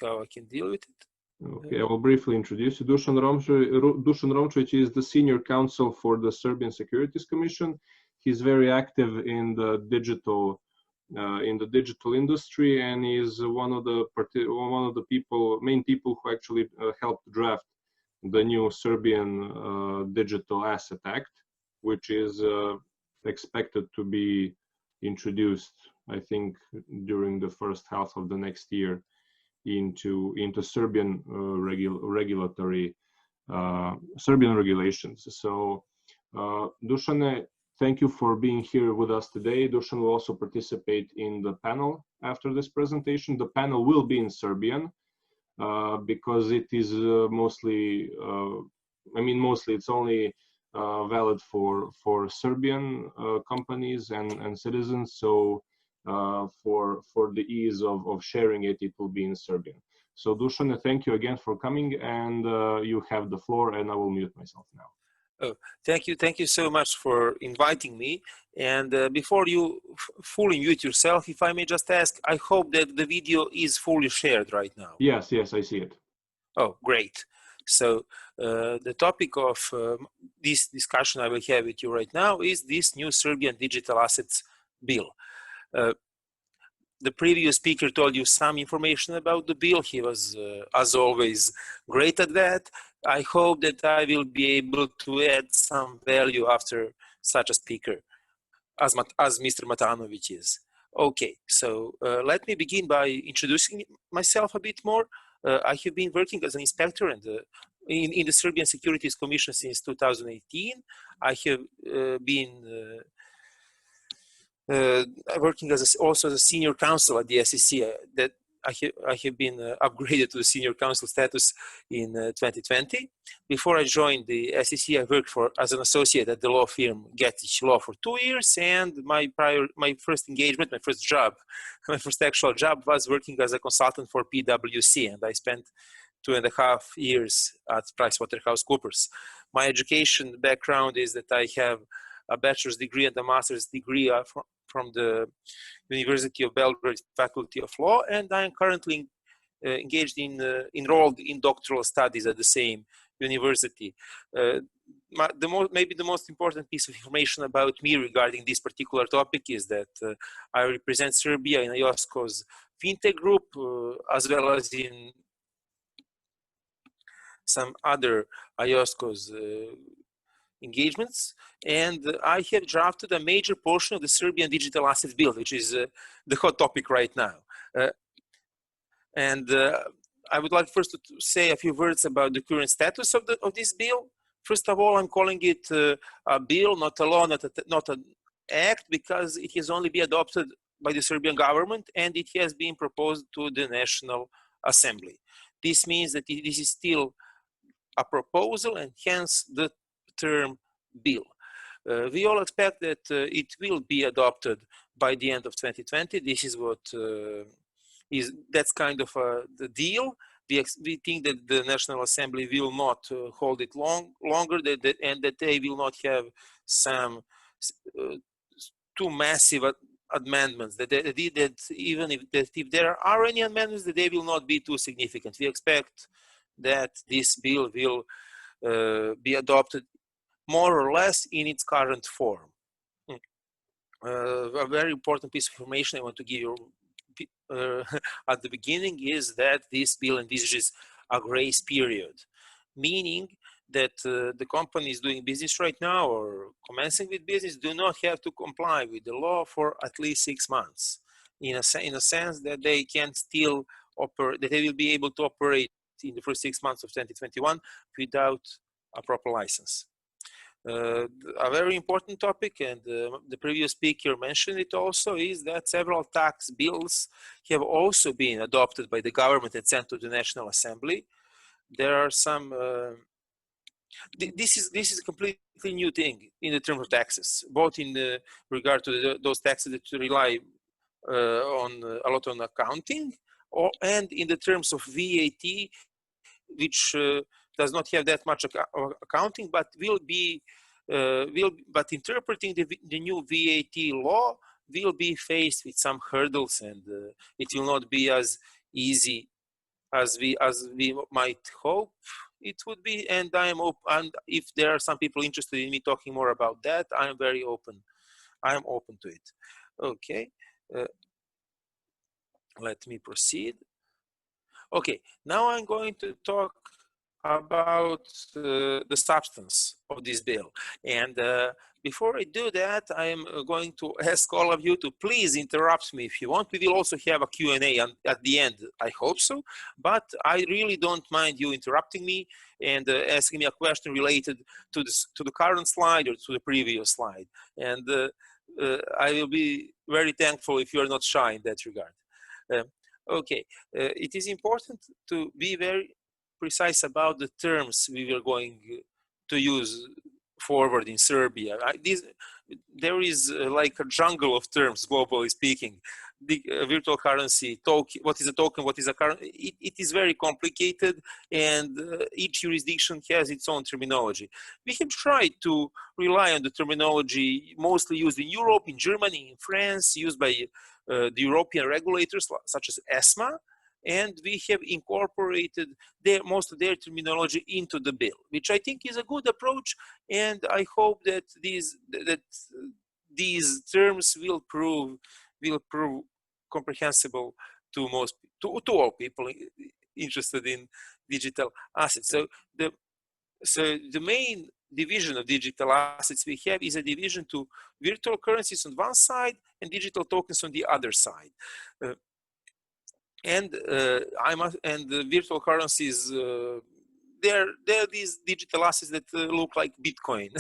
how I can deal with it. Okay, I will briefly introduce you. Dušan Romčević is the senior counsel for the Serbian Securities Commission. He's very active in the digital industry, and is one of the main people who actually helped draft the new Serbian Digital Asset Act, which is expected to be introduced, I think, during the first half of the next year into Serbian Serbian regulations. So, Dušane, thank you for being here with us today. Dušan will also participate in the panel after this presentation. The panel will be in Serbian because it is mostly it's only valid for Serbian companies and citizens. So for the ease of sharing it, it will be in Serbian. So Dušan, thank you again for coming, and you have the floor, and I will mute myself now. Oh, thank you so much for inviting me. And before you fully mute yourself, if I may just ask, I hope that the video is fully shared right now. Yes, I see it. Oh, great. So the topic of this discussion I will have with you right now is this new Serbian Digital Assets Bill. The previous speaker told you some information about the bill. He was, as always, great at that. I hope that I will be able to add some value after such a speaker as Mr. Matanović is. Okay, so let me begin by introducing myself a bit more. I have been working as an inspector in the Serbian Securities Commission since 2018. I have been working also as a senior counsel at the SEC. That I have been upgraded to the senior counsel status in 2020. Before I joined the SEC, I worked as an associate at the law firm Getich Law for 2 years, and my first engagement, my first actual job was working as a consultant for PwC, and I spent 2.5 years at PricewaterhouseCoopers. My education background is that I have a bachelor's degree and a master's degree from the University of Belgrade Faculty of Law, and I am currently enrolled in doctoral studies at the same university. Maybe the most important piece of information about me regarding this particular topic is that I represent Serbia in IOSCO's FinTech group, as well as in some other IOSCO's engagements, and I have drafted a major portion of the Serbian Digital Assets Bill, which is the hot topic right now. I would like first to say a few words about the current status of this bill. First of all, I'm calling it a bill, not a law, not an act, because it has only been adopted by the Serbian government and it has been proposed to the National Assembly. This means that this is still a proposal, and hence the term bill. We all expect that it will be adopted by the end of 2020. This is what that's kind of the deal. We think that the National Assembly will not hold it longer, and that they will not have some too massive amendments. That even if there are any amendments, that they will not be too significant. We expect that this bill will be adopted more or less in its current form. A very important piece of information I want to give you at the beginning is that this bill envisages a grace period, meaning that the companies doing business right now or commencing with business do not have to comply with the law for at least 6 months, in a sense that they can still operate, that they will be able to operate in the first 6 months of 2021 without a proper license. A very important topic, and the previous speaker mentioned it also, is that several tax bills have also been adopted by the government and sent to the National Assembly. There are some, this is a completely new thing in the terms of taxes, both in regard to those taxes that rely a lot on accounting, and in the terms of VAT, which does not have that much accounting, but but interpreting the new VAT law will be faced with some hurdles, and it will not be as easy as we might hope it would be. And I am open. And if there are some people interested in me talking more about that, I am very open. I am open to it. Okay. Let me proceed. Okay. Now I'm going to talk about the substance of this bill. And before I do that, I am going to ask all of you to please interrupt me if you want. We will also have a Q&A at the end, I hope so. But I really don't mind you interrupting me and asking me a question related to the current slide or to the previous slide. And I will be very thankful if you are not shy in that regard. Okay, it is important to be very precise about the terms we were going to use forward in Serbia. There is like a jungle of terms, globally speaking. The virtual currency, token, what is a token, what is a currency, it is very complicated, and each jurisdiction has its own terminology. We have tried to rely on the terminology mostly used in Europe, in Germany, in France, used by the European regulators such as ESMA, and we have incorporated most of their terminology into the bill, which I think is a good approach, and I hope that these terms will prove comprehensible to all people interested in digital assets. So the main division of digital assets we have is a division to virtual currencies on one side and digital tokens on the other side. And the virtual currencies, they're these digital assets that look like Bitcoin,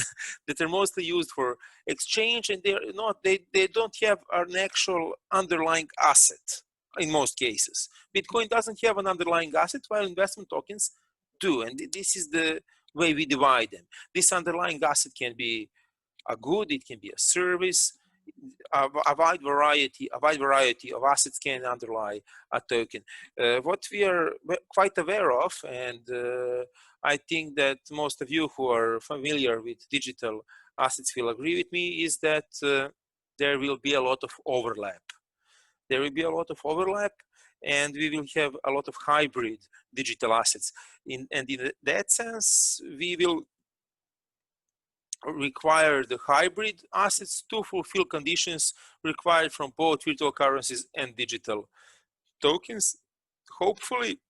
that are mostly used for exchange, and they don't have an actual underlying asset in most cases. Bitcoin doesn't have an underlying asset, while investment tokens do, and this is the way we divide them. This underlying asset can be a good, it can be a service. A wide variety of assets can underlie a token. What we are quite aware of, and I think that most of you who are familiar with digital assets will agree with me, is that there will be a lot of overlap. There will be a lot of overlap, and we will have a lot of hybrid digital assets. And in that sense, we will require the hybrid assets to fulfill conditions required from both virtual currencies and digital tokens. Hopefully,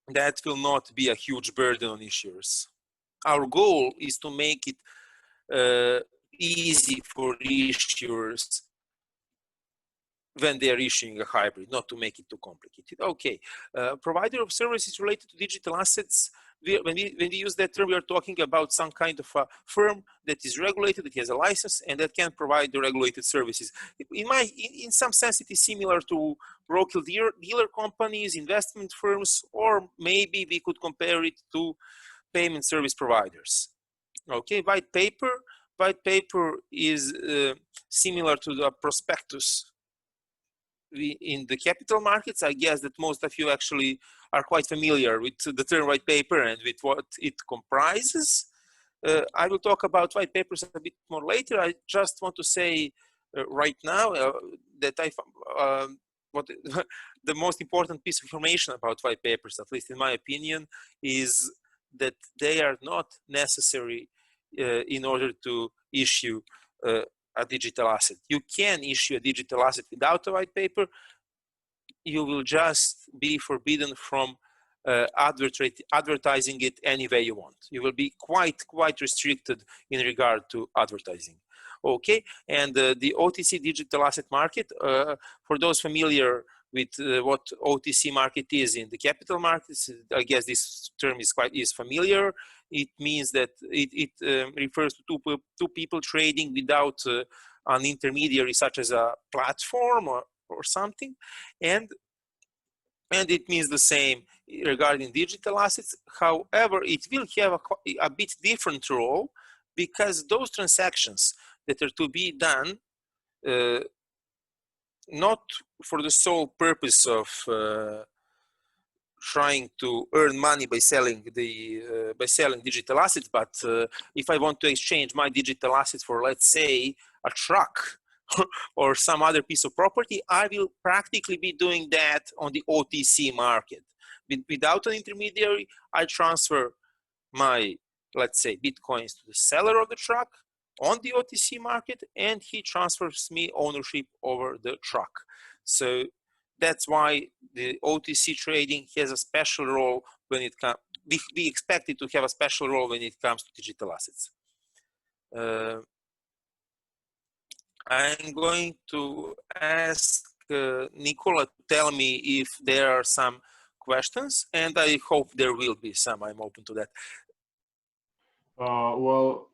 that will not be a huge burden on issuers. Our goal is to make it easy for issuers when they are issuing a hybrid, not to make it too complicated. Okay, provider of services related to digital assets. When we use that term, we are talking about some kind of a firm that is regulated, that has a license, and that can provide the regulated services. In some sense, it is similar to broker-dealer companies, investment firms, or maybe we could compare it to payment service providers. Okay, white paper is similar to the prospectus in the capital markets. I guess that most of you actually are quite familiar with the term white paper and with what it comprises. I will talk about white papers a bit more later. I just want to say right now that what the most important piece of information about white papers, at least in my opinion, is that they are not necessary in order to issue a digital asset. You can issue a digital asset without a white paper. You will just be forbidden from advertising it any way you want. You will be quite restricted in regard to advertising. Okay, and the OTC digital asset market, for those familiar with what OTC market is in the capital markets, I guess this term is familiar. It means that it refers to two people trading without an intermediary, such as a platform or something, and it means the same regarding digital assets. However, it will have a bit different role, because those transactions that are to be done not for the sole purpose of trying to earn money by selling digital assets, but if I want to exchange my digital assets for, let's say, a truck or some other piece of property, I will practically be doing that on the OTC market. without an intermediary. I transfer my, let's say, Bitcoins to the seller of the truck on the OTC market, and he transfers me ownership over the truck. So that's why the OTC trading has a special role when it comes. We expect it to have a special role when it comes to digital assets. I'm going to ask Nicola to tell me if there are some questions, and I hope there will be some. I'm open to that. Well,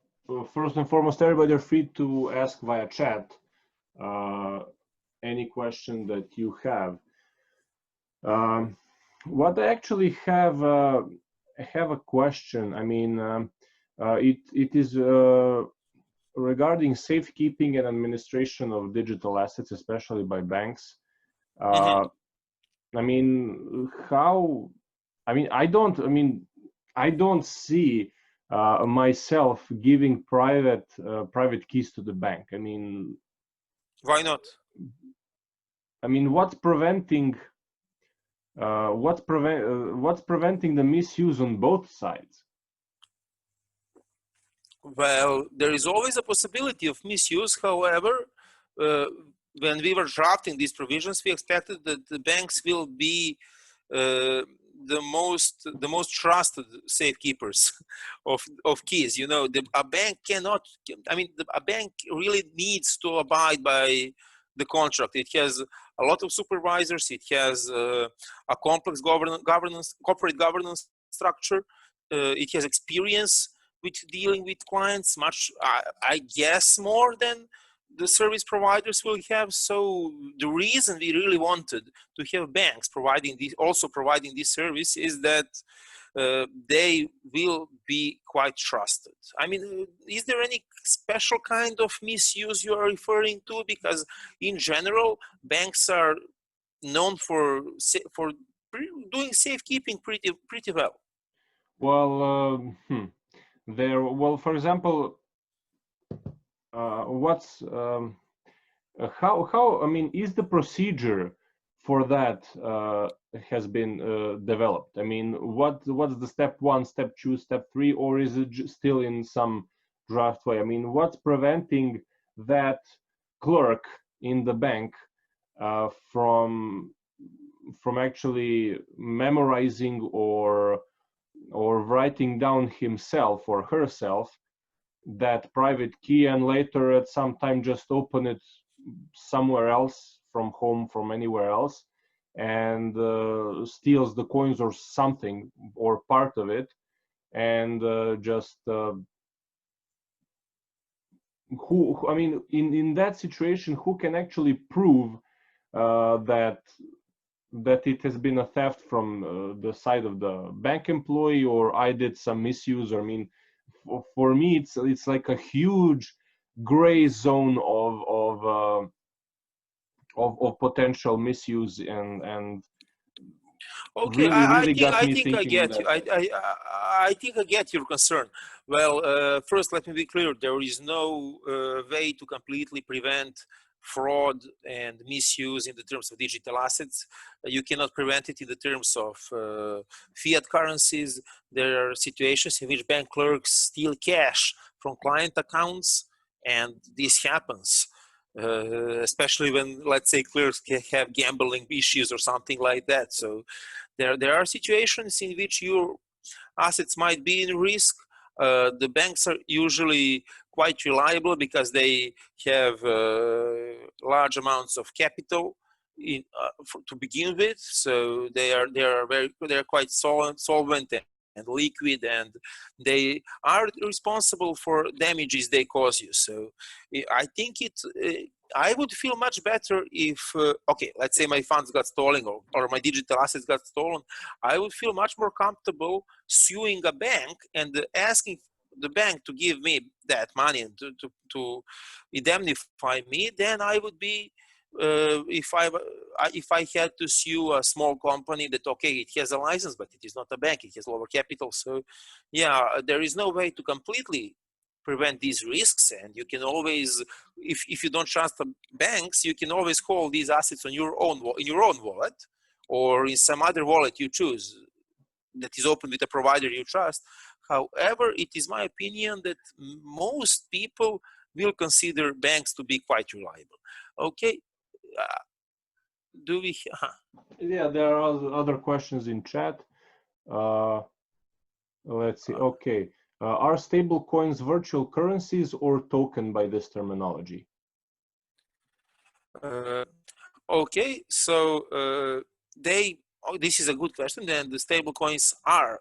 first and foremost, everybody are free to ask via chat any question that you have. What I actually have a question. I mean, it is regarding safekeeping and administration of digital assets, especially by banks. I mean, how? I mean, I don't see myself giving private keys to the bank. I mean, why not? I mean, what's preventing the misuse on both sides? Well, there is always a possibility of misuse. However, when we were drafting these provisions, we expected that the banks will be the most trusted safekeepers of keys. You know, a bank cannot. I mean, a bank really needs to abide by the contract. It has a lot of supervisors. It has a complex corporate governance structure. It has experience with dealing with clients, much, I guess, more than the service providers will have. So the reason we really wanted to have banks providing this service is that they will be quite trusted. I mean, is there any special kind of misuse you are referring to? Because in general, banks are known for doing safekeeping pretty well. Well, for example, how I mean, is the procedure for that has been developed? I mean, what's the step 1, step 2, step 3, or is it still in some draft way? I mean, what's preventing that clerk in the bank from actually memorizing or writing down himself or herself that private key, and later at some time just open it somewhere else, from home, from anywhere else, and steals the coins or something or part of it, and who, I mean, in that situation, who can actually prove that it has been a theft from the side of the bank employee, or I did some misuse? I mean, for me, it's like a huge gray zone of potential misuse, and okay, really I think I get you. I think I get your concern. Well, first, let me be clear. There is no way to completely prevent fraud and misuse in the terms of digital assets. You cannot prevent it in the terms of fiat currencies. There are situations in which bank clerks steal cash from client accounts, and this happens. Especially when, let's say, clerks have gambling issues or something like that. So there are situations in which your assets might be in risk. The banks are usually quite reliable because they have large amounts of capital to begin with. So they are quite solvent and liquid, and they are responsible for damages they cause you. So I think I would feel much better if, okay, let's say my funds got stolen or my digital assets got stolen. I would feel much more comfortable suing a bank and asking the bank to give me that money and to indemnify me than I would be if I had to sue a small company that, okay, it has a license, but it is not a bank, it has lower capital. So yeah, there is no way to completely prevent these risks, and you can always, if you don't trust the banks, you can always hold these assets on your own in your own wallet or in some other wallet you choose. that is open with a provider you trust. However, it is my opinion that most people will consider banks to be quite reliable. Okay, do we? Yeah, there are other questions in chat. Let's see. Okay, are stable coins virtual currencies or token by this terminology? Okay, so this is a good question, and the stable coins are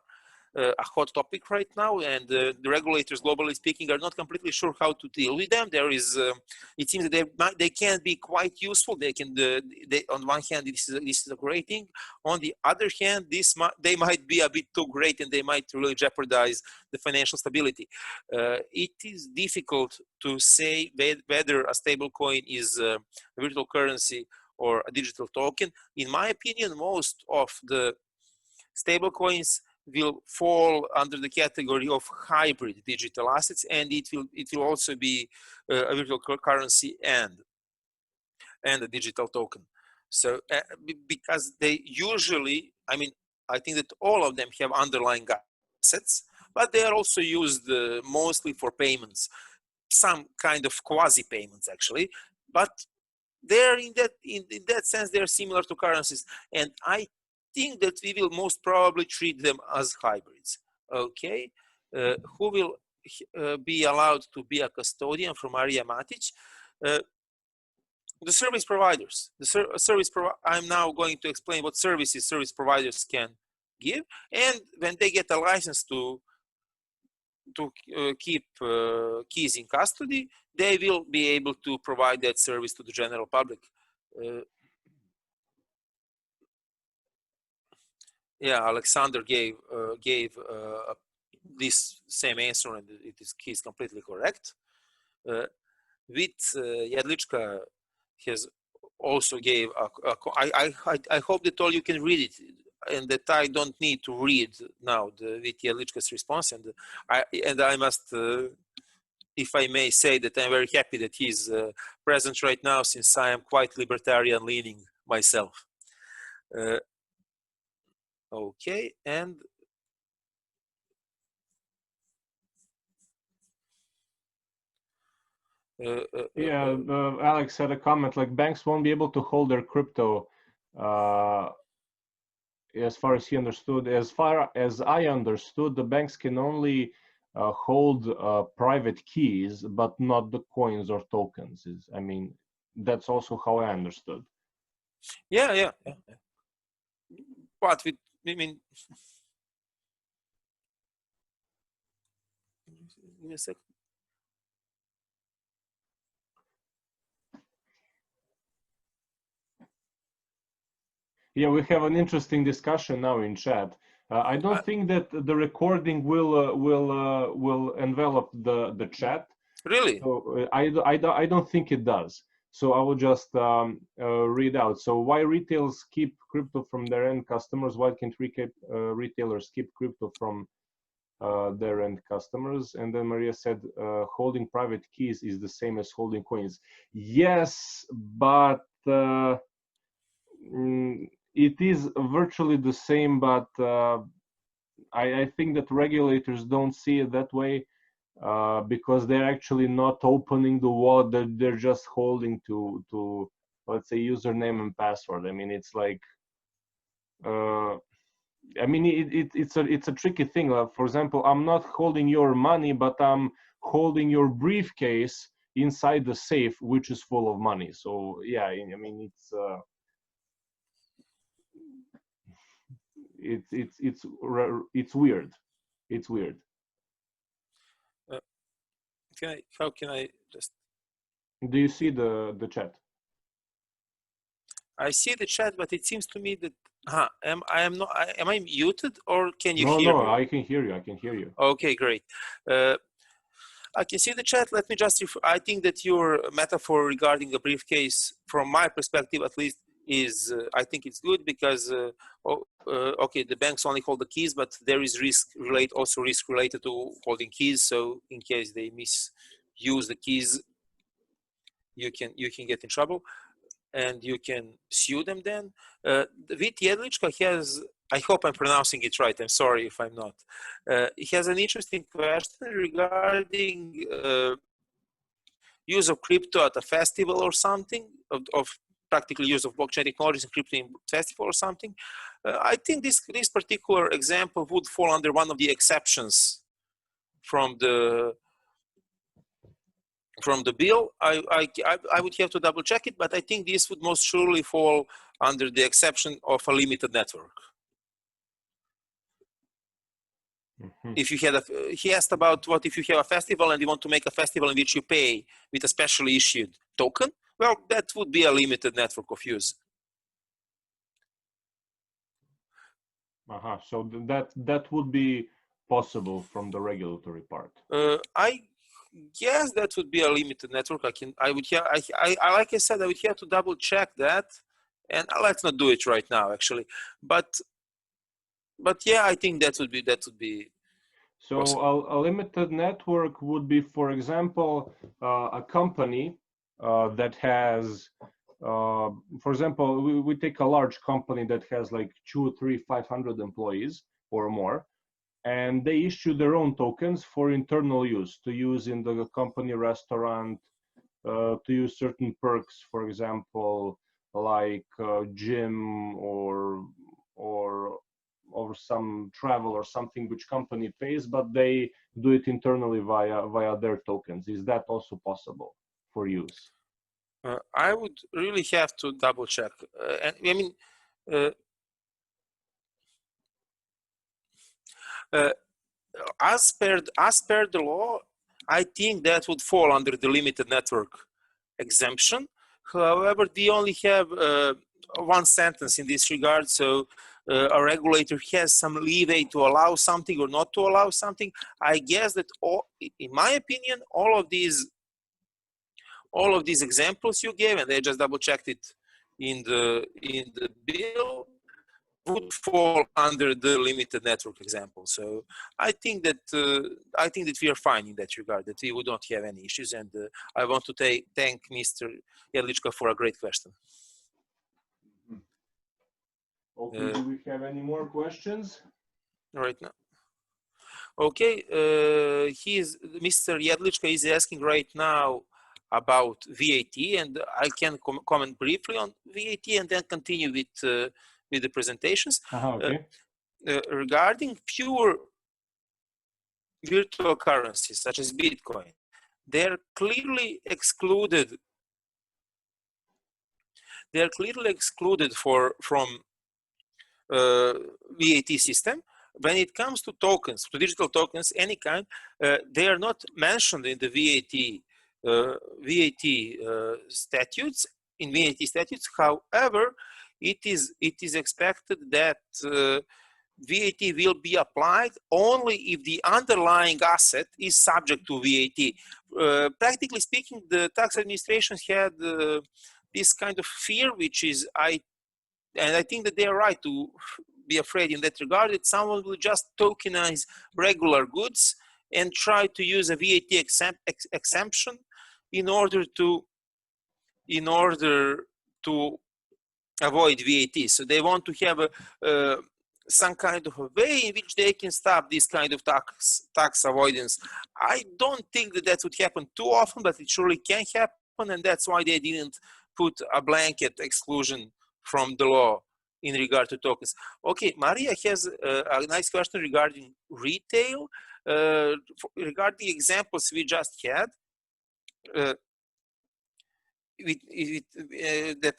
a hot topic right now, and the regulators, globally speaking, are not completely sure how to deal with them. There is, it seems that they can be quite useful. They can, on one hand, this is a great thing. On the other hand, they might be a bit too great, and they might really jeopardize the financial stability. It is difficult to say whether a stable coin is a virtual currency or a digital token. In my opinion, most of the stable coins will fall under the category of hybrid digital assets, and it will also be a virtual currency and a digital token. So because they usually, I mean, I think that all of them have underlying assets, but they are also used mostly for payments, some kind of quasi payments actually, but they're in that sense they're similar to currencies, and I think that we will most probably treat them as hybrids. Okay, who will be allowed to be a custodian from Maria Matic? The service providers. I'm now going to explain what services service providers can give, and when they get a license to keep keys in custody, they will be able to provide that service to the general public. Yeah, Alexander gave this same answer, and he's completely correct. With Jedlička has also gave I hope that all you can read it, and that I don't need to read now the Jedlička's response, and I must, if I may say, that I'm very happy that he's present right now, since I am quite libertarian leaning myself. Okay, and Alex had a comment like banks won't be able to hold their crypto. As far as he understood, as far as I understood, the banks can only hold private keys, but not the coins or tokens. I mean, that's also how I understood. Yeah. But I mean, give me a second. Yeah, we have an interesting discussion now in chat. I don't think that the recording will envelop the chat. Really? So I don't think it does. So I will just read out. So why retailers keep crypto from their end customers? Why can't retailers keep crypto from their end customers? And then Maria said, holding private keys is the same as holding coins. Yes, but it is virtually the same, but I think that regulators don't see it that way, because they're actually not opening the wallet, they're just holding to let's say username and password. I mean, it's like I mean, it's a tricky thing. For example, I'm not holding your money, but I'm holding your briefcase inside the safe, which is full of money. So yeah, I mean, it's weird. It's weird. How can I just? Do you see the chat? I see the chat, but it seems to me that am I muted, or can you hear me? No, I can hear you. I can hear you. Okay, great. I can see the chat. Let me just I think that your metaphor regarding a briefcase, from my perspective at least, is I think it's good, because okay, the banks only hold the keys, but there is risk related to holding keys. So in case they misuse the keys, you can get in trouble, and you can sue them then. Jedlička has I hope I'm pronouncing it right. I'm sorry if I'm not. He has an interesting question regarding use of crypto at a festival or something, of practical use of blockchain technologies and crypto in festival or something. I think this particular example would fall under one of the exceptions from the bill. I would have to double check it, but I think this would most surely fall under the exception of a limited network. Mm-hmm. If you had he asked about what if you have a festival and you want to make a festival in which you pay with a specially issued token. Well, that would be a limited network of use. So that would be possible from the regulatory part. I guess that would be a limited network. I would have, like I said, I would have to double check that, and let's not do it right now, actually. But yeah, I think that would be. So a limited network would be, for example, a company that has, for example, we take a large company that has like 200, 300, 500 employees or more, and they issue their own tokens for internal use, to use in the company restaurant, to use certain perks, for example, like gym or some travel or something which company pays, but they do it internally via their tokens. Is that also possible for use? I would really have to double check. And I mean, as per the law, I think that would fall under the limited network exemption. However, we only have one sentence in this regard, so a regulator has some leeway to allow something or not to allow something. I guess that, in my opinion, all of these examples you gave, and I just double checked it in the bill, would fall under the limited network example. So I think that we are fine in that regard, that we would not have any issues. And I want to thank Mr. Jedlička for a great question. Okay, do we have any more questions? Right now. Okay, Mr. Jedlička is asking right now about VAT, and I can comment briefly on VAT and then continue with the presentations. Okay. Regarding pure virtual currencies such as Bitcoin, they're clearly excluded. They're clearly excluded from VAT system. When it comes to tokens, to digital tokens, any kind, they are not mentioned in the VAT statutes. In VAT statutes, however, it is expected that VAT will be applied only if the underlying asset is subject to VAT. Practically speaking, the tax administration had this kind of fear, which is and I think that they are right to be afraid in that regard, that someone will just tokenize regular goods and try to use a VAT exemption in order to avoid VAT. So they want to have some kind of a way in which they can stop this kind of tax avoidance. I don't think that would happen too often, but it surely can happen, and that's why they didn't put a blanket exclusion from the law in regard to tokens. Okay, Maria has a nice question regarding retail. Regarding the examples we just had, that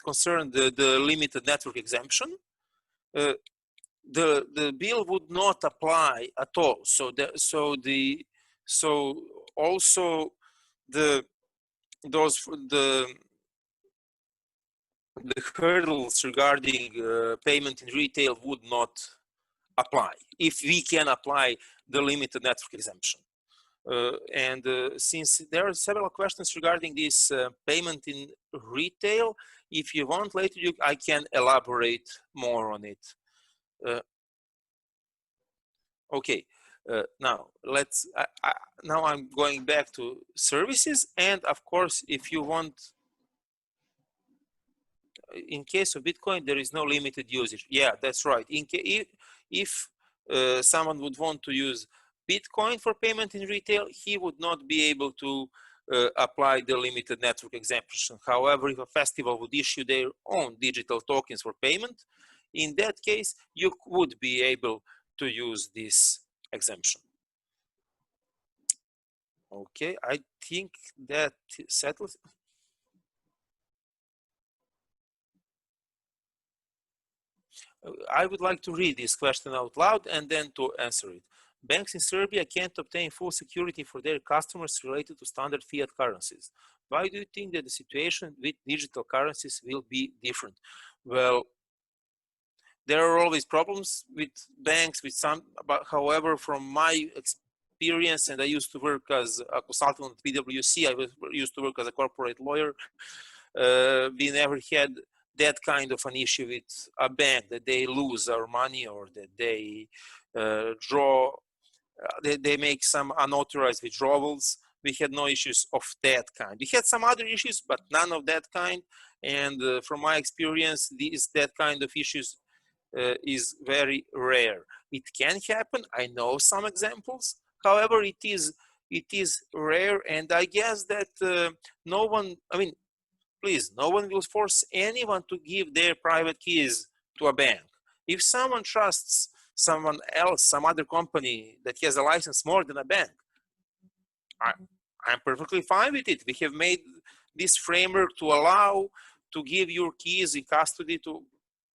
concern the limited network exemption, the bill would not apply at all. So also the hurdles regarding payment in retail would not apply if we can apply the limited network exemption. Since there are several questions regarding this payment in retail, if you want later, I can elaborate more on it. Okay, now now I'm going back to services, and of course, if you want, in case of Bitcoin, there is no limited usage. Yeah, that's right. If someone would want to use Bitcoin for payment in retail, he would not be able to apply the limited network exemption. However, if a festival would issue their own digital tokens for payment, in that case, you would be able to use this exemption. Okay, I think that settles. I would like to read this question out loud and then to answer it. Banks in Serbia can't obtain full security for their customers related to standard fiat currencies. Why do you think that the situation with digital currencies will be different? Well, there are always problems with banks, with some, but however, from my experience, and I used to work as a consultant at PwC, I used to work as a corporate lawyer, we never had that kind of an issue with a bank, that they lose our money or that they they make some unauthorized withdrawals. We had no issues of that kind. We had some other issues, but none of that kind. And from my experience, that kind of issues is very rare. It can happen. I know some examples. However, it is rare, and I guess that no one, I mean, please, no one will force anyone to give their private keys to a bank. If someone trusts someone else, some other company that has a license more than a bank, I'm perfectly fine with it. We have made this framework to allow to give your keys in custody to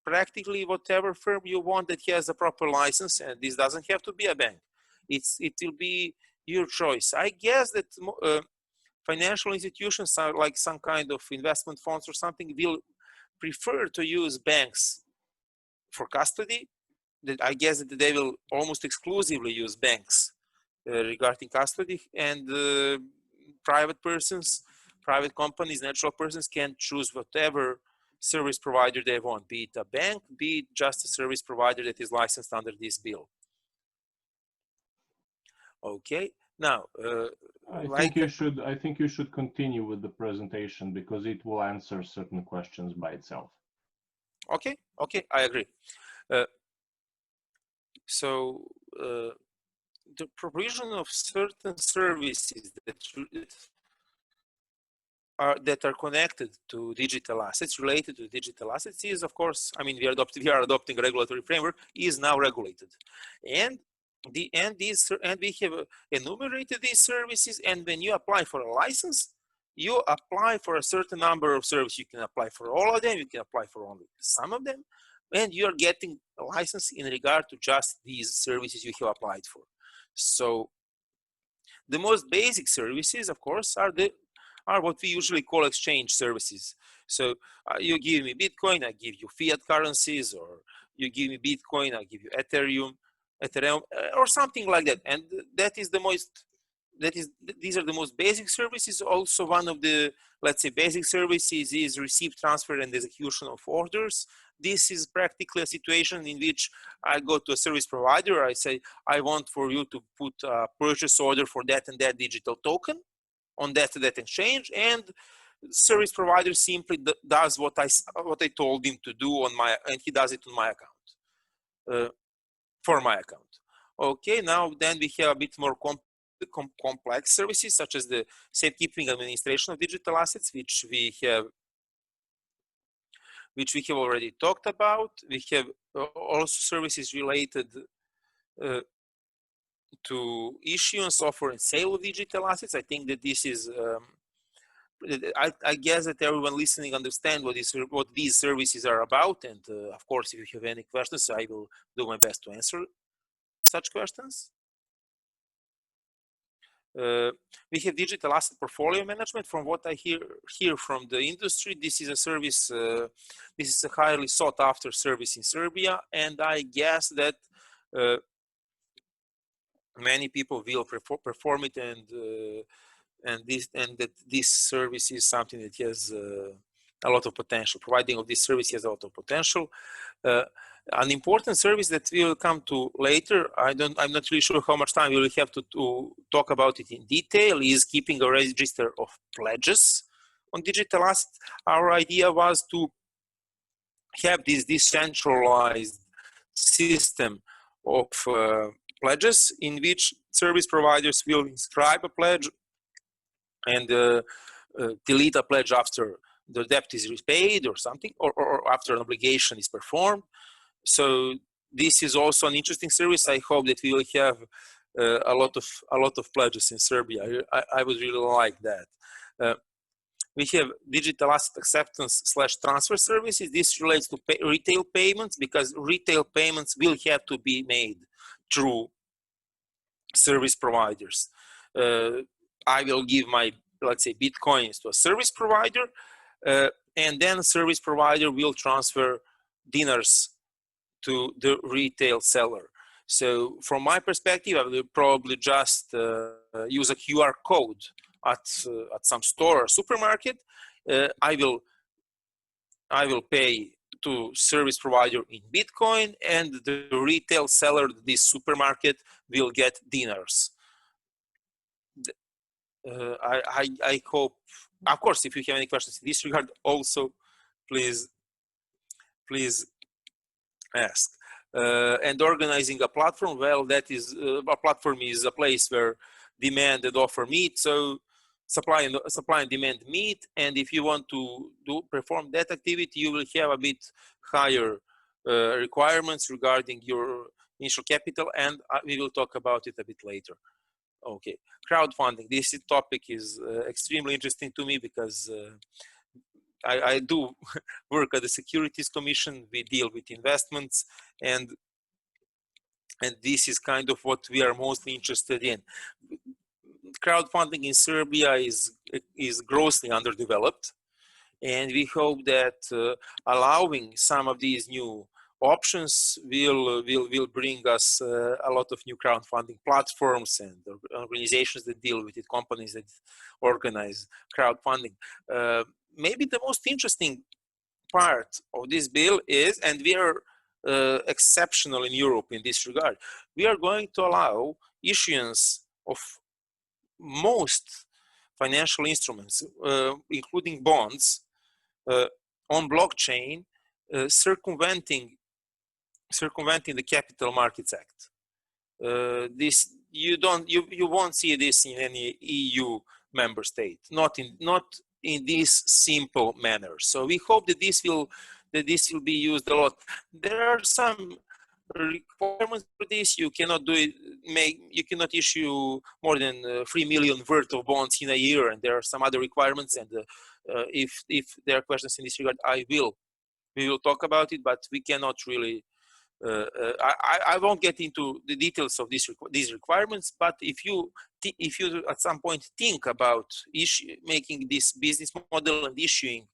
practically whatever firm you want that has a proper license, and this doesn't have to be a bank. It will be your choice. I guess that financial institutions are like some kind of investment funds or something will prefer to use banks for custody. I guess that they will almost exclusively use banks regarding custody, and private persons, private companies, natural persons can choose whatever service provider they want, be it a bank, be it just a service provider that is licensed under this bill. Okay, now I think you should continue with the presentation because it will answer certain questions by itself. Okay, I agree. So the provision of certain services that are connected to digital assets, related to digital assets, is, of course, I mean, we are adopting a regulatory framework, is now regulated, and we have enumerated these services. And when you apply for a license, you apply for a certain number of services. You can apply for all of them, you can apply for only some of them, and you are getting a license in regard to just these services you have applied for. So the most basic services, of course, are what we usually call exchange services. So you give me Bitcoin, I give you fiat currencies, or you give me Bitcoin, I give you Ethereum, or something like that. And these are the most basic services. Also, one of the, let's say, basic services is receive, transfer, and execution of orders. This is practically a situation in which I go to a service provider. I say, I want for you to put a purchase order for that and that digital token on that exchange, and service provider simply does what I told him to do and he does it on my account, for my account. Okay, now then we have a bit more complex services, such as the safekeeping administration of digital assets, which we have already talked about. We have also services related to issuance, offer, and sale of digital assets. I think that this is, I guess that everyone listening understands what these services are about. And of course, if you have any questions, I will do my best to answer such questions. We have digital asset portfolio management. From what I hear from the industry, this is a service, this is a highly sought after service in Serbia. And I guess that many people will perform it, and that this service is something that has a lot of potential. Providing of this service has a lot of potential. An important service that we will come to later, I'm not really sure how much time we will have to talk about it in detail, is keeping a register of pledges on digital assets. Our idea was to have this decentralized system of pledges in which service providers will inscribe a pledge and delete a pledge after the debt is repaid or something, or after an obligation is performed. So this is also an interesting service. I hope that we will have a lot of pledges in Serbia. I would really like that. We have digital asset acceptance / transfer services. This relates to retail payments, because retail payments will have to be made through service providers. I will give my, let's say, Bitcoins to a service provider, and then the service provider will transfer dinars to the retail seller. So from my perspective, I will probably just use a QR code at some store or supermarket. I will pay to service provider in Bitcoin, and the retail seller, this supermarket, will get dinars. I hope, of course, if you have any questions in this regard, also please ask. And organizing a platform, well, that is a platform is a place where demand and offer meet. So supply and demand meet, and if you want to perform that activity, you will have a bit higher requirements regarding your initial capital, and we will talk about it a bit later. Okay, crowdfunding. This topic is extremely interesting to me, because I do work at the Securities Commission. We deal with investments, and this is kind of what we are mostly interested in. Crowdfunding in Serbia is grossly underdeveloped, and we hope that allowing some of these new options will bring us a lot of new crowdfunding platforms and organizations that deal with it, companies that organize crowdfunding. Maybe the most interesting part of this bill is, and we are exceptional in Europe in this regard, we are going to allow issuance of most financial instruments, including bonds, on blockchain, circumventing the Capital Markets Act. This you won't see this in any EU member state, not in this simple manner. So we hope that this will be used a lot. There are some requirements for this. You cannot do it. You cannot issue more than 3 million worth of bonds in a year, and there are some other requirements. And if there are questions in this regard, we will talk about it. But we cannot really. I won't get into the details of these requirements. But if you at some point think about making this business model and issuing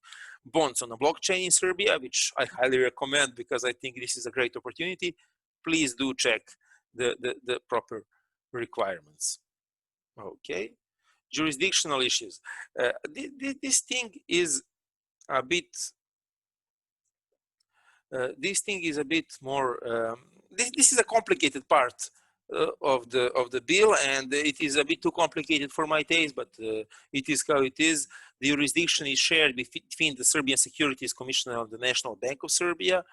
bonds on a blockchain in Serbia, which I highly recommend, because I think this is a great opportunity, please do check the proper requirements. Okay, jurisdictional issues. This thing is a bit. This thing is a bit more. This is a complicated part of the bill, and it is a bit too complicated for my taste. But it is how it is. The jurisdiction is shared between the Serbian Securities Commission and the National Bank of Serbia.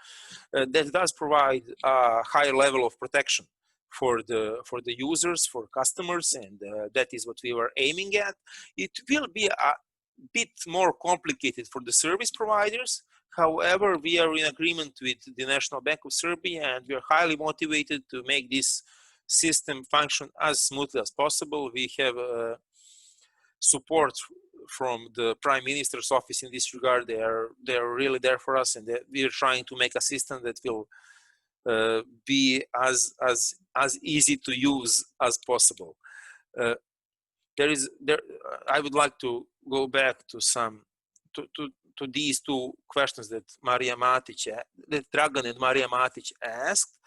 That does provide a higher level of protection for the users, for customers, and that is what we were aiming at. It will be a bit more complicated for the service providers. However, we are in agreement with the National Bank of Serbia, and we are highly motivated to make this system function as smoothly as possible. We have support from the Prime Minister's office in this regard. They are really there for us, and we are trying to make a system that will be as easy to use as possible. I would like to go back to these two questions that Dragan and Marija Matic asked.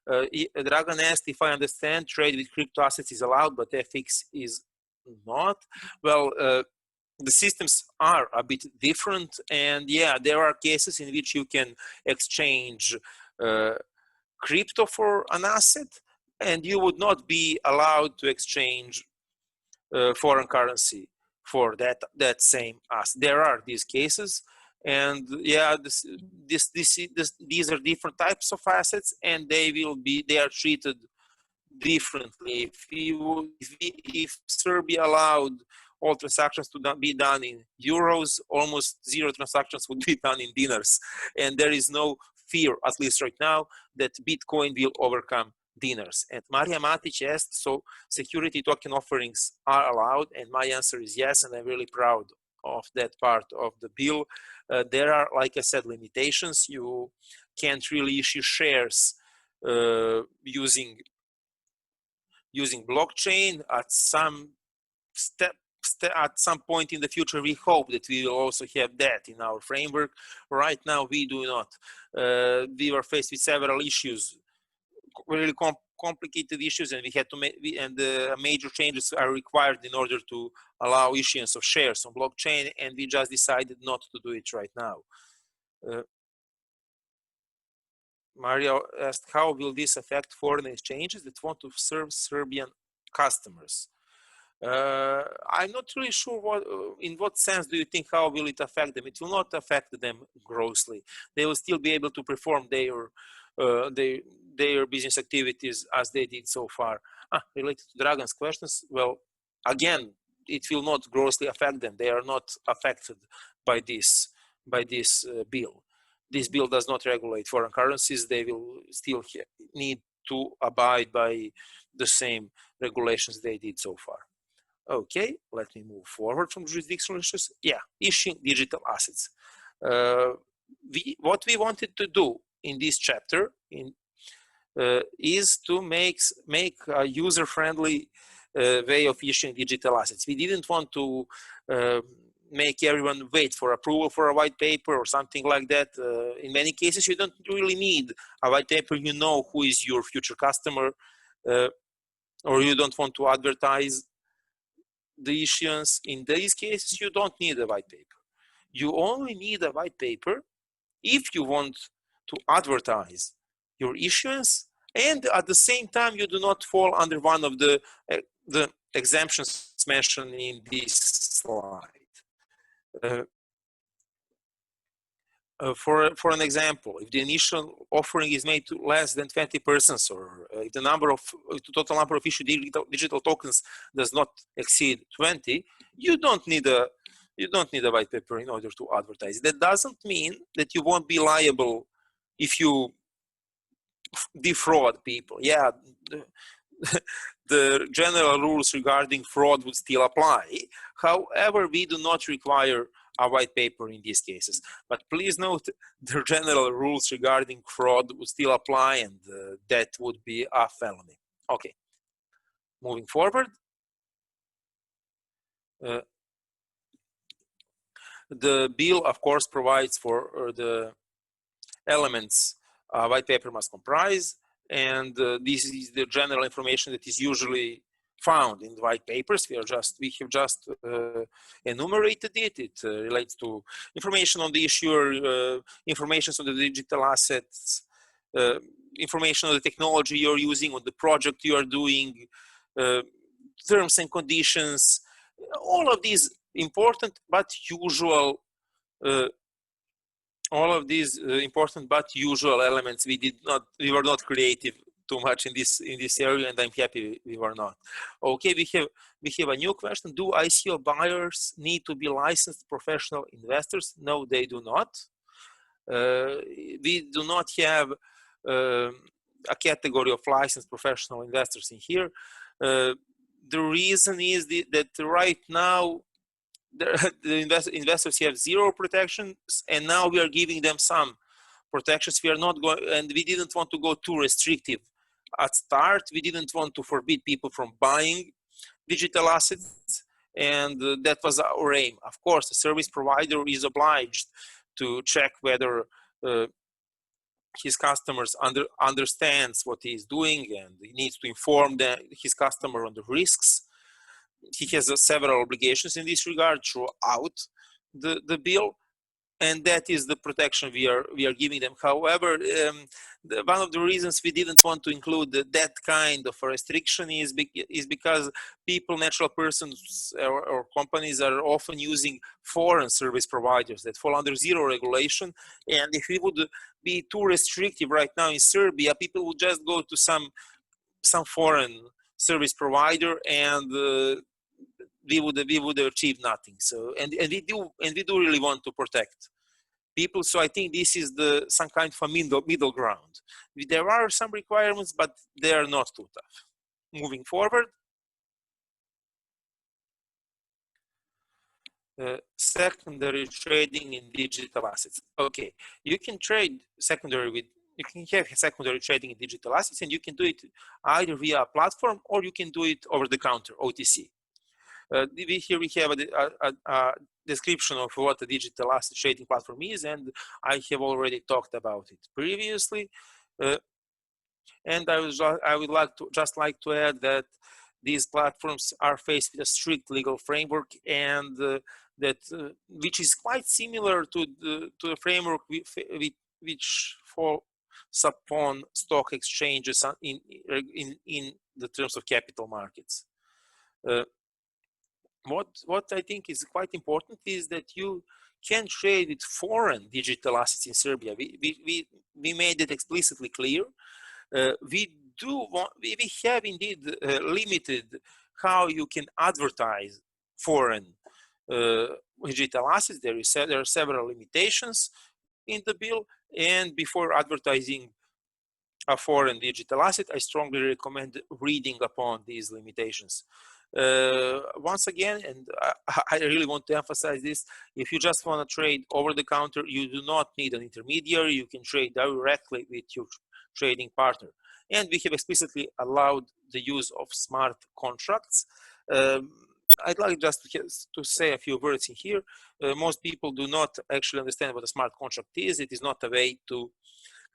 Dragan asked, if I understand, trade with crypto assets is allowed, but FX is not. Well, the systems are a bit different, and yeah, there are cases in which you can exchange crypto for an asset, and you would not be allowed to exchange foreign currency for that same asset. There are these cases. And yeah, these are different types of assets, and they are treated differently. If Serbia allowed all transactions to be done in euros, almost zero transactions would be done in dinars. And there is no fear, at least right now, that Bitcoin will overcome dinars. And Maria Matic asked, so security token offerings are allowed? And my answer is yes, and I'm really proud of that part of the bill. There are, like I said, limitations. You can't really issue shares using blockchain. At some at some point in the future, we hope that we will also have that in our framework. Right now, we do not. We were faced with several issues, really complicated issues, and we had to make, major changes are required in order to allow issuance of shares on blockchain, and we just decided not to do it right now. Mario asked, how will this affect foreign exchanges that want to serve Serbian customers? I'm not really sure in what sense do you think, how will it affect them? It will not affect them grossly. They will still be able to perform their business activities as they did so far. Related to Dragan's questions, well, again, it will not grossly affect them. They are not affected by this bill. This bill does not regulate foreign currencies. They will still need to abide by the same regulations they did so far. Okay, let me move forward from jurisdictional issues. Yeah, issuing digital assets. What we wanted to do in this chapter is to make a user-friendly way of issuing digital assets. We didn't want to make everyone wait for approval for a white paper or something like that. In many cases, you don't really need a white paper. You know who is your future customer, or you don't want to advertise the issuance. In these cases, you don't need a white paper. You only need a white paper if you want to advertise your issuance, and at the same time, you do not fall under one of the exemptions mentioned in this slide. For an example, if the initial offering is made to less than 20 persons, or if the total number of issued digital tokens does not exceed 20, you don't need a white paper in order to advertise. That doesn't mean that you won't be liable if you defraud people. Yeah, the general rules regarding fraud would still apply. However, we do not require a white paper in these cases. But please note, the general rules regarding fraud would still apply, and that would be a felony. Okay, moving forward. The bill, of course, provides for the elements a white paper must comprise, and this is the general information that is usually found in the white papers. We have just enumerated it. It relates to information on the issuer, information on the digital assets, information on the technology you're using, on the project you are doing, terms and conditions, all of these important but usual elements. We were not creative too much in this area, and I'm happy we were not. Okay, we have a new question. Do ICO buyers need to be licensed professional investors? No, they do not. We do not have a category of licensed professional investors in here. The reason is that right now the investors have zero protections, and now we are giving them some protections. We are not going, and we didn't want to go too restrictive at start. We didn't want to forbid people from buying digital assets, and that was our aim. Of course, the service provider is obliged to check whether his customers understands what he is doing, and he needs to inform his customer on the risks. He has several obligations in this regard throughout the bill, and that is the protection we are giving them. However, one of the reasons we didn't want to include that kind of a restriction is because people, natural persons or companies are often using foreign service providers that fall under zero regulation. And if we would be too restrictive right now in Serbia, people would just go to some foreign service provider, and we would achieve nothing. So and we do really want to protect people. So I think this is some kind of a middle ground. There are some requirements, but they are not too tough. Moving forward, secondary trading in digital assets. Okay, you can trade secondary you can have secondary trading in digital assets, and you can do it either via a platform or you can do it over the counter, OTC. Here we have a description of what a digital asset trading platform is, and I have already talked about it previously. And I would like to add that these platforms are faced with a strict legal framework, and which is quite similar to the framework which falls upon stock exchanges in the terms of capital markets. What I think is quite important is that you can trade with foreign digital assets in Serbia. We made it explicitly clear. We have indeed limited how you can advertise foreign digital assets. There are several limitations in the bill, and before advertising a foreign digital asset, I strongly recommend reading upon these limitations. Once again, and I really want to emphasize this, if you just want to trade over the counter, you do not need an intermediary. You can trade directly with your trading partner. And we have explicitly allowed the use of smart contracts. I'd like just to say a few words in here. Most people do not actually understand what a smart contract is. It is not a way to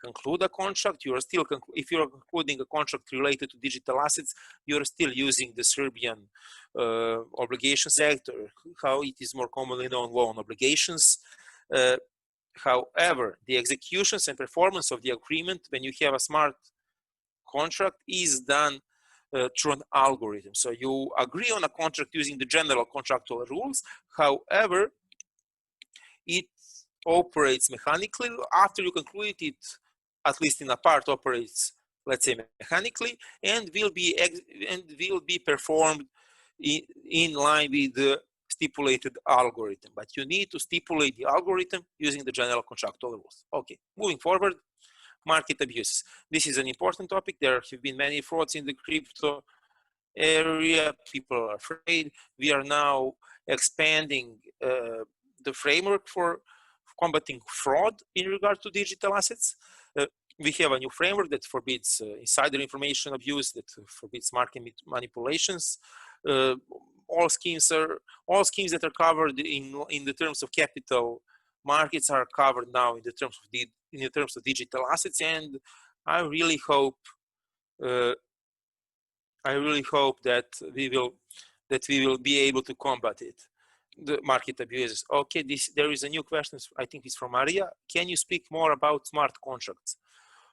conclude a contract. You are still, if you are concluding a contract related to digital assets, you are still using the Serbian Obligations Act, or how it is more commonly known, loan obligations. However, the executions and performance of the agreement, when you have a smart contract, is done through an algorithm. So you agree on a contract using the general contractual rules. However, it operates mechanically. After you conclude it, at least in a part, operates, let's say, mechanically, and will be performed in line with the stipulated algorithm. But you need to stipulate the algorithm using the general contractual rules. Okay, moving forward, market abuses. This is an important topic. There have been many frauds in the crypto area. People are afraid. We are now expanding the framework for combating fraud in regard to digital assets. We have a new framework that forbids insider information abuse, that forbids market manipulations. All schemes that are covered in the terms of capital markets are covered now in the terms of digital assets, and I really hope that we will be able to combat it. The market abuses. Okay, there is a new question. I think it's from Maria. Can you speak more about smart contracts?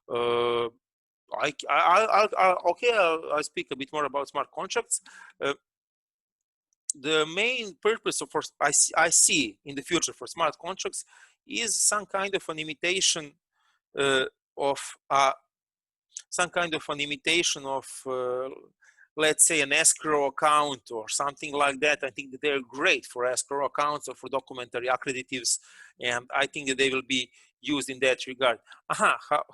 I'll speak a bit more about smart contracts. The main purpose of I see in the future for smart contracts is some kind of an imitation of let's say an escrow account or something like that. I think that they're great for escrow accounts or for documentary accreditives, and I think that they will be used in that regard.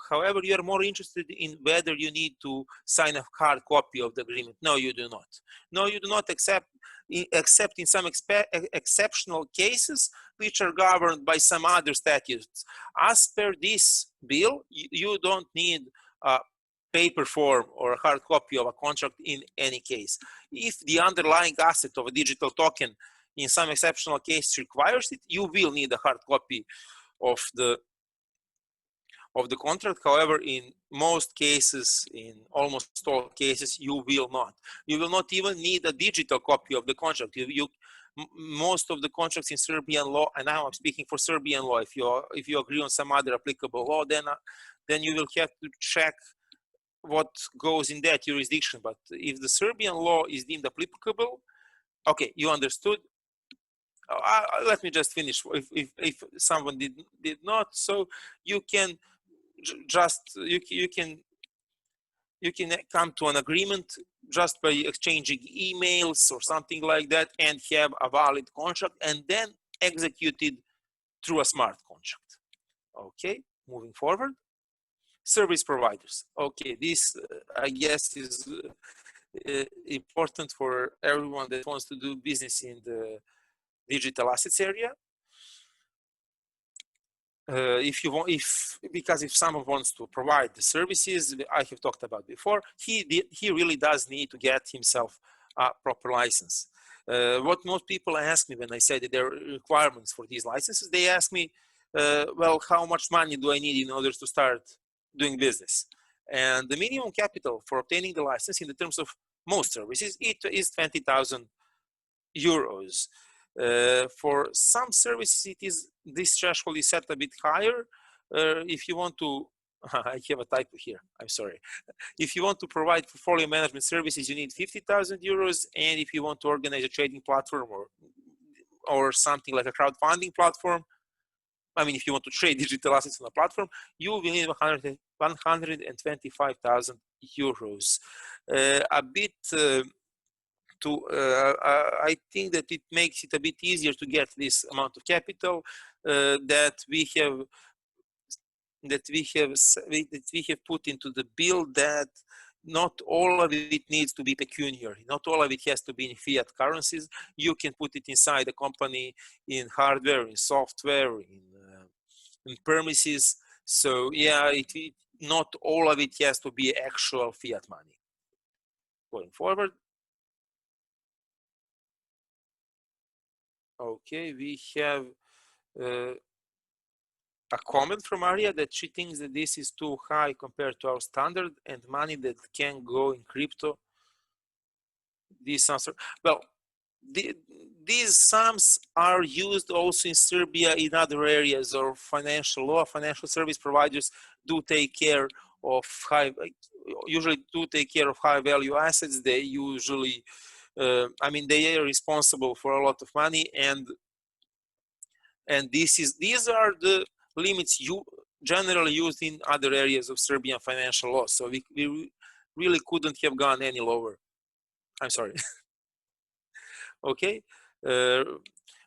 However, you are more interested in whether you need to sign a hard copy of the agreement. No, you do not. No, you do not, except in some exceptional cases which are governed by some other statutes. As per this bill, you don't need a paper form or a hard copy of a contract in any case. If the underlying asset of a digital token in some exceptional case requires it, you will need a hard copy of the contract. However, in most cases, in almost all cases, you will not. You will not even need a digital copy of the contract. most of the contracts in Serbian law, and now I'm speaking for Serbian law. If you agree on some other applicable law, then you will have to check what goes in that jurisdiction. But if the Serbian law is deemed applicable, okay, you understood. Let me just finish. If someone did not, so you can you can come to an agreement just by exchanging emails or something like that, and have a valid contract, and then execute it through a smart contract. Okay, moving forward. Service providers. Okay, this I guess is important for everyone that wants to do business in the digital assets area. Because if someone wants to provide the services I have talked about before, he really does need to get himself a proper license. What most people ask me when I say that there are requirements for these licenses, they ask me, well, how much money do I need in order to start doing business? And the minimum capital for obtaining the license in the terms of most services, it is 20,000 euros. For some services, this threshold is set a bit higher. If you want to, I have a typo here, I'm sorry. If you want to provide portfolio management services, you need 50,000 euros. And if you want to organize a trading platform or something like a crowdfunding platform, I mean, if you want to trade digital assets on a platform, you will need 125,000 euros. I think that it makes it a bit easier to get this amount of capital that we have put into the bill, that not all of it needs to be pecuniary. Not all of it has to be in fiat currencies. You can put it inside the company in hardware, in software, in premises. So yeah, not all of it has to be actual fiat money. Going forward. Okay, we have a comment from Aria that she thinks that this is too high compared to our standard, and money that can go in crypto. These answer, well, these sums are used also in Serbia in other areas of financial law. Financial service providers do take care of usually take care of high value assets. They usually, I mean, they are responsible for a lot of money, and these are the limits you generally used in other areas of Serbian financial law. So we really couldn't have gone any lower. I'm sorry. Okay.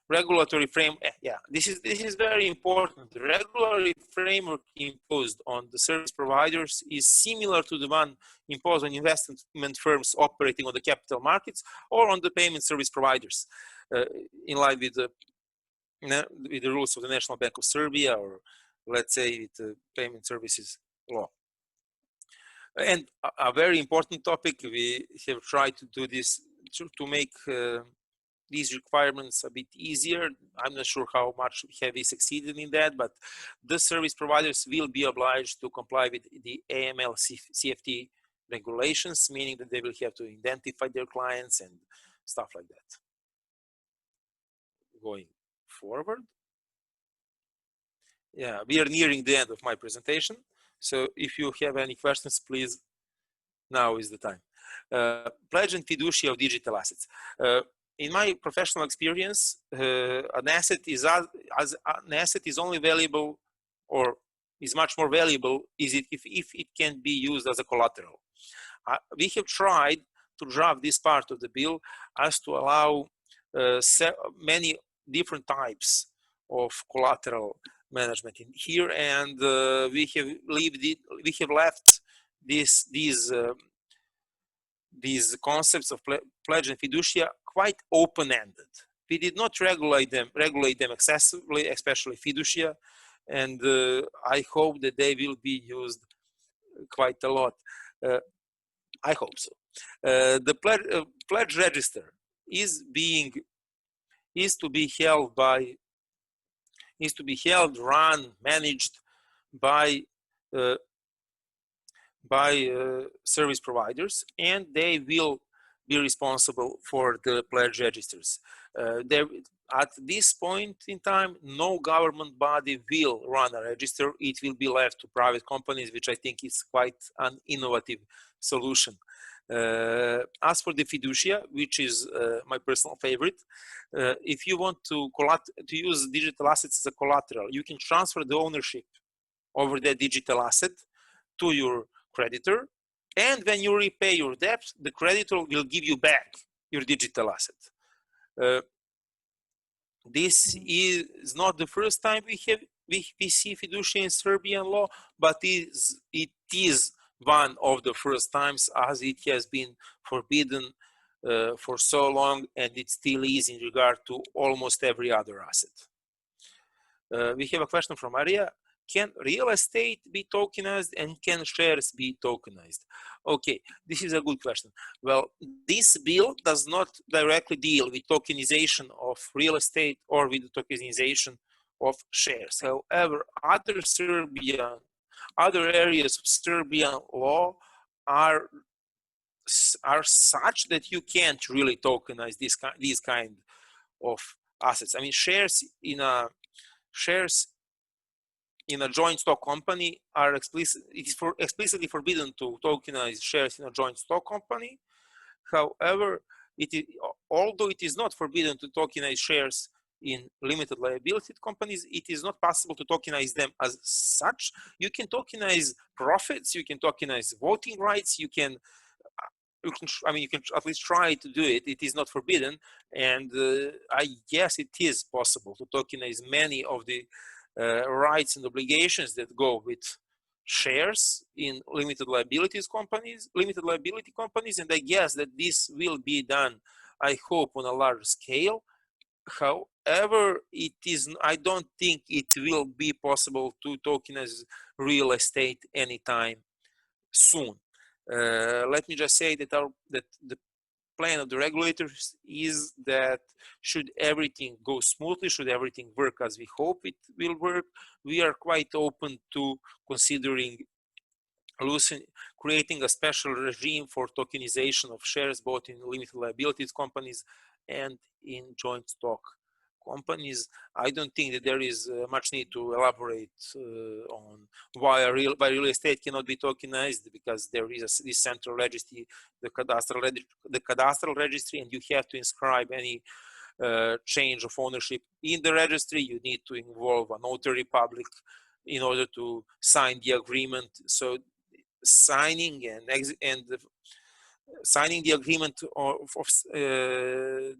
Regulatory frame. Yeah, this is very important. The regulatory framework imposed on the service providers is similar to the one imposed on investment firms operating on the capital markets or on the payment service providers, in line with the rules of the National Bank of Serbia, or let's say with the payment services law. And a very important topic, we have tried to do this to make these requirements a bit easier. I'm not sure how much have we succeeded in that, but the service providers will be obliged to comply with the AML CFT regulations, meaning that they will have to identify their clients and stuff like that. Going forward. Yeah, we are nearing the end of my presentation. So if you have any questions, please, now is the time. Pledge and fiducia of digital assets. In my professional experience, an asset is only valuable, or is much more valuable, if it can be used as a collateral. We have tried to draft this part of the bill as to allow many different types of collateral management in here, and we have left these concepts of pledge and fiducia quite open-ended. We did not regulate them excessively, especially fiducia, and I hope that they will be used quite a lot. I hope so. The pledge register is to be held, run, managed by service providers, and they will be responsible for the pledge registers. At this point in time, no government body will run a register. It will be left to private companies, which I think is quite an innovative solution. As for the fiducia, which is my personal favorite, if you want to use digital assets as a collateral, you can transfer the ownership over that digital asset to your creditor, and when you repay your debt, the creditor will give you back your digital asset. This is not the first time we see fiducia in Serbian law, but it is one of the first times, as it has been forbidden for so long, and it still is in regard to almost every other asset. We have a question from Maria. Can real estate be tokenized, and can shares be tokenized? Okay, this is a good question. Well, this bill does not directly deal with tokenization of real estate or with the tokenization of shares. However, other areas of Serbian law are such that you can't really tokenize these kind of assets. I mean, shares in a joint stock company are explicitly forbidden to tokenize shares in a joint stock company. However, although it is not forbidden to tokenize shares in limited liability companies, it is not possible to tokenize them as such. You can tokenize profits, you can tokenize voting rights, you can at least try to do it. It is not forbidden, and I guess it is possible to tokenize many of the rights and obligations that go with shares in limited liability companies, and I guess that this will be done, I hope, on a large scale. However, I don't think it will be possible to tokenize real estate anytime soon. Let me just say that the plan of the regulators is that should everything go smoothly, should everything work as we hope it will work, we are quite open to considering creating a special regime for tokenization of shares both in limited liabilities companies and in joint stock companies. I don't think that there is much need to elaborate on why real estate cannot be tokenized, because there is this central registry, the cadastral registry, and you have to inscribe any change of ownership in the registry. You need to involve a notary public in order to sign the agreement. So signing the agreement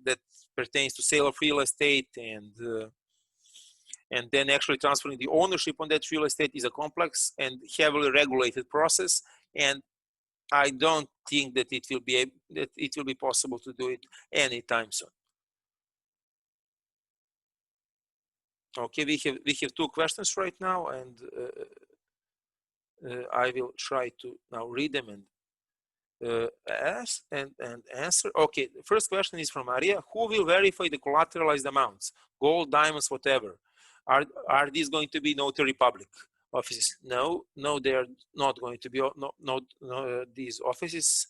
that pertains to sale of real estate and then actually transferring the ownership on that real estate is a complex and heavily regulated process, and I don't think that it will be possible to do it anytime soon. Okay, we have two questions right now, and I will try to now read them and ask and answer. Okay, the first question is from Maria. Who will verify the collateralized amounts? Gold, diamonds, whatever. Are these going to be notary public offices? No, they are not going to be these offices.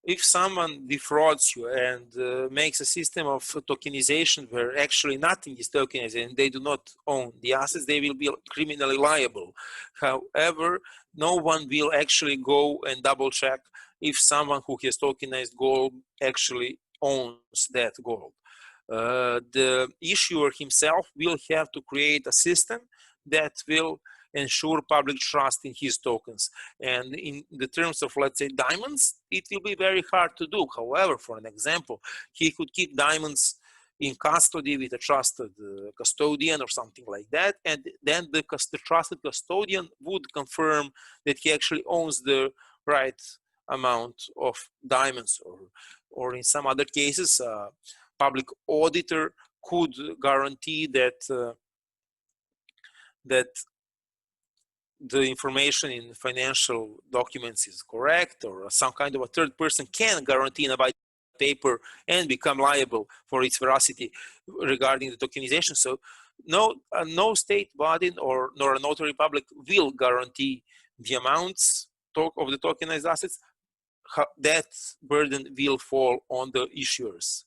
If someone defrauds you and makes a system of tokenization where actually nothing is tokenized and they do not own the assets, they will be criminally liable. However, no one will actually go and double check if someone who has tokenized gold actually owns that gold. The issuer himself will have to create a system that will ensure public trust in his tokens. And in the terms of, let's say, diamonds, it will be very hard to do. However, for an example, he could keep diamonds in custody with a trusted custodian or something like that, and then the trusted custodian would confirm that he actually owns the right amount of diamonds, or in some other cases, a public auditor could guarantee that the information in financial documents is correct, or some kind of a third person can guarantee in a white paper and become liable for its veracity regarding the tokenization. So no state body nor a notary public will guarantee the amounts of the tokenized assets, that burden will fall on the issuers.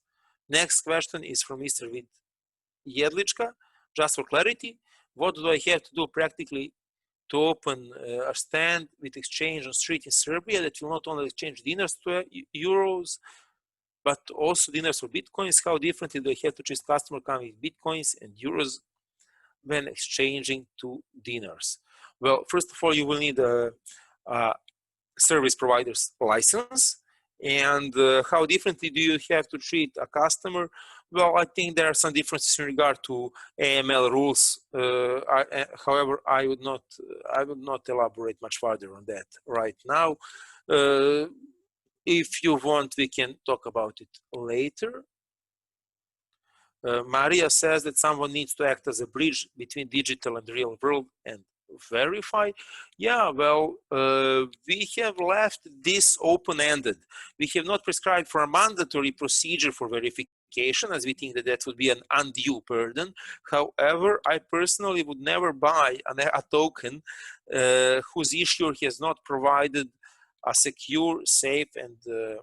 Next question is from Mr. Vid Jedlička. Just for clarity, what do I have to do practically to open a stand with exchange on street in Serbia that will not only exchange dinars to euros, but also dinars for bitcoins? How differently do I have to choose customer coming with bitcoins and euros when exchanging to dinars? Well, first of all, you will need a service provider's license. And how differently do you have to treat a customer? Well, I think there are some differences in regard to AML rules. However, I would not elaborate much further on that right now. If you want, we can talk about it later. Maria says that someone needs to act as a bridge between digital and real world and verify. Yeah, well, we have left this open-ended. We have not prescribed for a mandatory procedure for verification, as we think that that would be an undue burden. However, I personally would never buy a token whose issuer has not provided a secure, safe, and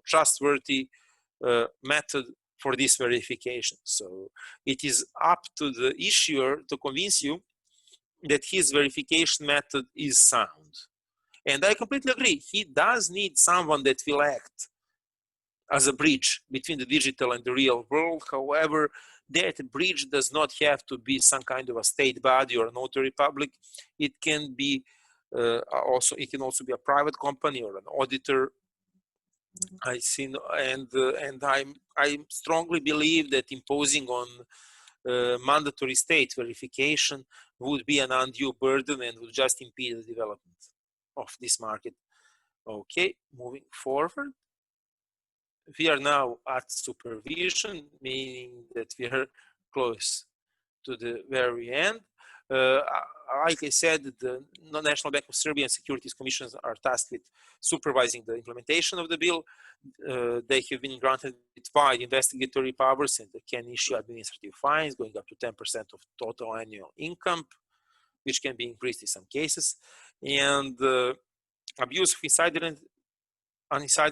trustworthy method for this verification. So it is up to the issuer to convince you that his verification method is sound. And I completely agree. He does need someone that will act as a bridge between the digital and the real world. However, that bridge does not have to be some kind of a state body or a notary public. It can be it can also be a private company or an auditor. I strongly believe that imposing on mandatory state verification would be an undue burden and would just impede the development of this market. Okay, moving forward. We are now at supervision, meaning that we are close to the very end. Like I said, the National Bank of Serbian Securities Commissions are tasked with supervising the implementation of the bill. They have been granted with wide investigatory powers and they can issue administrative fines going up to 10% of total annual income, which can be increased in some cases. And abuse of insider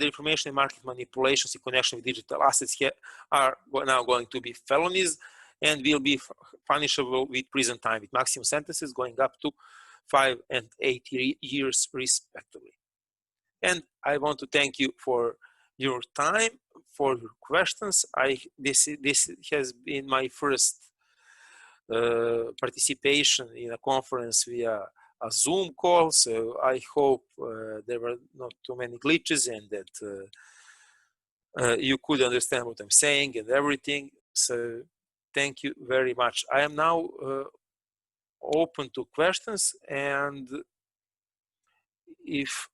information and market manipulations in connection with digital assets are now going to be felonies and will be punishable with prison time, with maximum sentences going up to 5 and 8 years respectively. And I want to thank you for your time, for your questions. This has been my first participation in a conference via a Zoom call, so I hope there were not too many glitches and that you could understand what I'm saying and everything. So thank you very much. I am now open to questions, and if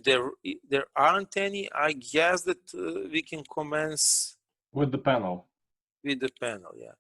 there aren't any, I guess that we can commence with the panel. Yeah.